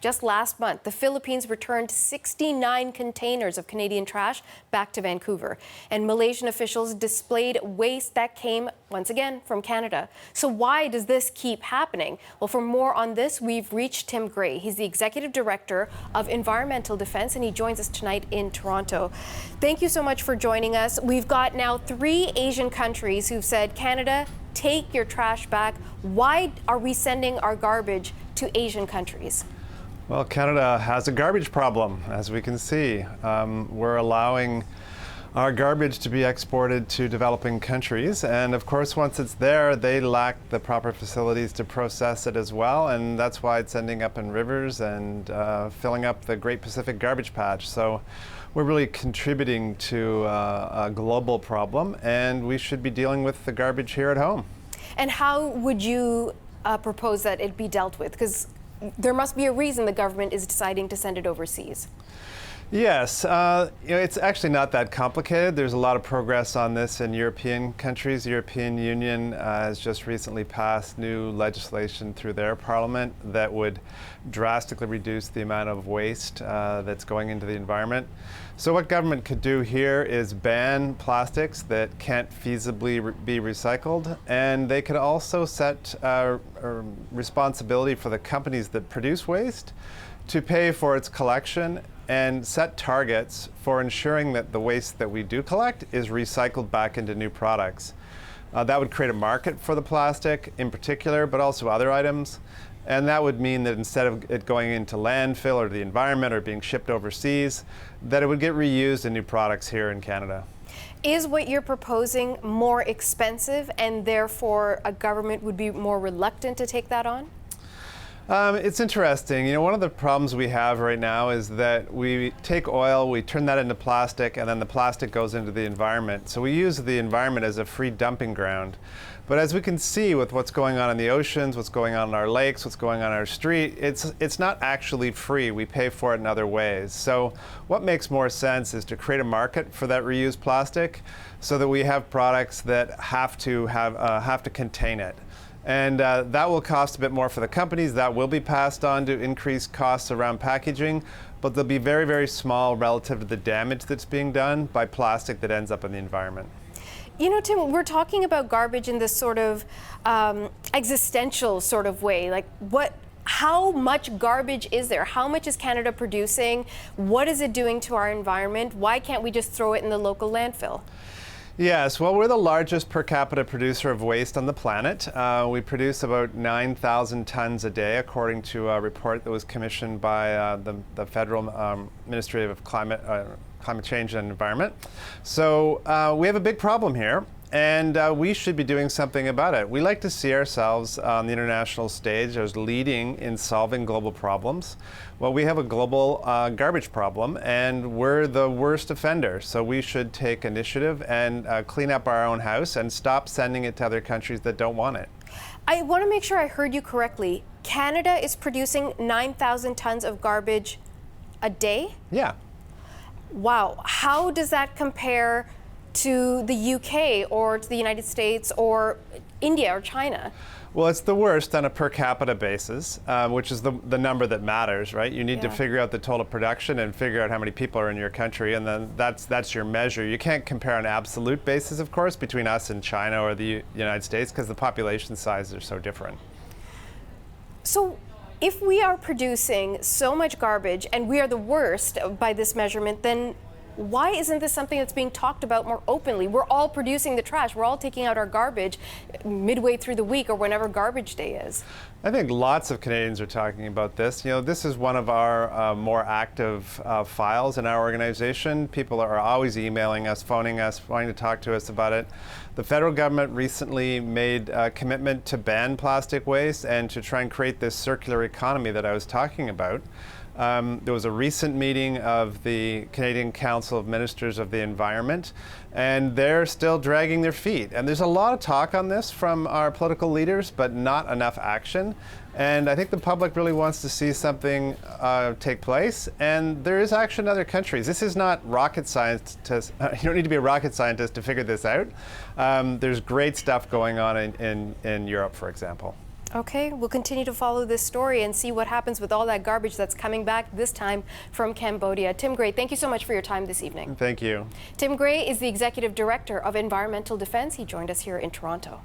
Just last month, the Philippines returned 69 containers of Canadian trash back to Vancouver. And Malaysian officials displayed waste that came, once again, from Canada. So why does this keep happening? Well, for more on this, we've reached Tim Gray. He's the Executive Director of Environmental Defense, and he joins us tonight in Toronto. Thank you so much for joining us. We've got now 3 Asian countries who've said, Canada, take your trash back. Why are we sending our garbage to Asian countries? Well, Canada has a garbage problem, as we can see. We're allowing our garbage to be exported to developing countries. And of course, once it's there, they lack the proper facilities to process it as well. And that's why it's ending up in rivers and filling up the Great Pacific Garbage Patch. So we're really contributing to a global problem, and we should be dealing with the garbage here at home. And how would you propose that it be dealt with? Because there must be a reason the government is deciding to send it overseas. Yes, it's actually not that complicated. There's a lot of progress on this in European countries. The European Union has just recently passed new legislation through their parliament that would drastically reduce the amount of waste that's going into the environment. So what government could do here is ban plastics that can't feasibly be recycled, and they could also set responsibility for the companies that produce waste to pay for its collection and set targets for ensuring that the waste that we do collect is recycled back into new products. That would create a market for the plastic in particular, but also other items. And that would mean that instead of it going into landfill or the environment or being shipped overseas, that it would get reused in new products here in Canada. Is what you're proposing more expensive, and therefore a government would be more reluctant to take that on? It's interesting. You know, one of the problems we have right now is that we take oil, we turn that into plastic, and then the plastic goes into the environment. So we use the environment as a free dumping ground. But as we can see with what's going on in the oceans, what's going on in our lakes, what's going on in our street, it's not actually free. We pay for it in other ways. So what makes more sense is to create a market for that reused plastic so that we have products that have to contain it. And that will cost a bit more for the companies. That will be passed on to increased costs around packaging, but they'll be very, very small relative to the damage that's being done by plastic that ends up in the environment. You know, Tim, we're talking about garbage in this sort of existential sort of way. Like, how much garbage is there? How much is Canada producing? What is it doing to our environment? Why can't we just throw it in the local landfill? Yes, well, we're the largest per capita producer of waste on the planet. We produce about 9,000 tons a day, according to a report that was commissioned by the Federal Ministry of Climate Change and Environment. So we have a big problem here, and we should be doing something about it. We like to see ourselves on the international stage as leading in solving global problems. Well, we have a global garbage problem, and we're the worst offender. So we should take initiative and clean up our own house and stop sending it to other countries that don't want it. I want to make sure I heard you correctly. Canada is producing 9,000 tons of garbage a day? Yeah. Wow. How does that compare to the UK or to the United States or India or China? Well, it's the worst on a per capita basis, which is the number that matters, right? You need to figure out the total production and figure out how many people are in your country, and then that's your measure. You can't compare on an absolute basis, of course, between us and China or the United States, because the population sizes are so different. So if we are producing so much garbage and we are the worst by this measurement, then why isn't this something that's being talked about more openly? We're all producing the trash. We're all taking out our garbage midway through the week or whenever garbage day is. I think lots of Canadians are talking about this. You know, this is one of our more active files in our organization. People are always emailing us, phoning us, wanting to talk to us about it. The federal government recently made a commitment to ban plastic waste and to try and create this circular economy that I was talking about. There was a recent meeting of the Canadian Council of Ministers of the Environment, and they're still dragging their feet. And there's a lot of talk on this from our political leaders, but not enough action. And I think the public really wants to see something take place. And there is action in other countries. This is not rocket science. You don't need to be a rocket scientist to figure this out. There's great stuff going on in Europe, for example. Okay, we'll continue to follow this story and see what happens with all that garbage that's coming back, this time from Cambodia. Tim Gray, thank you so much for your time this evening. Thank you. Tim Gray is the Executive Director of Environmental Defense. He joined us here in Toronto.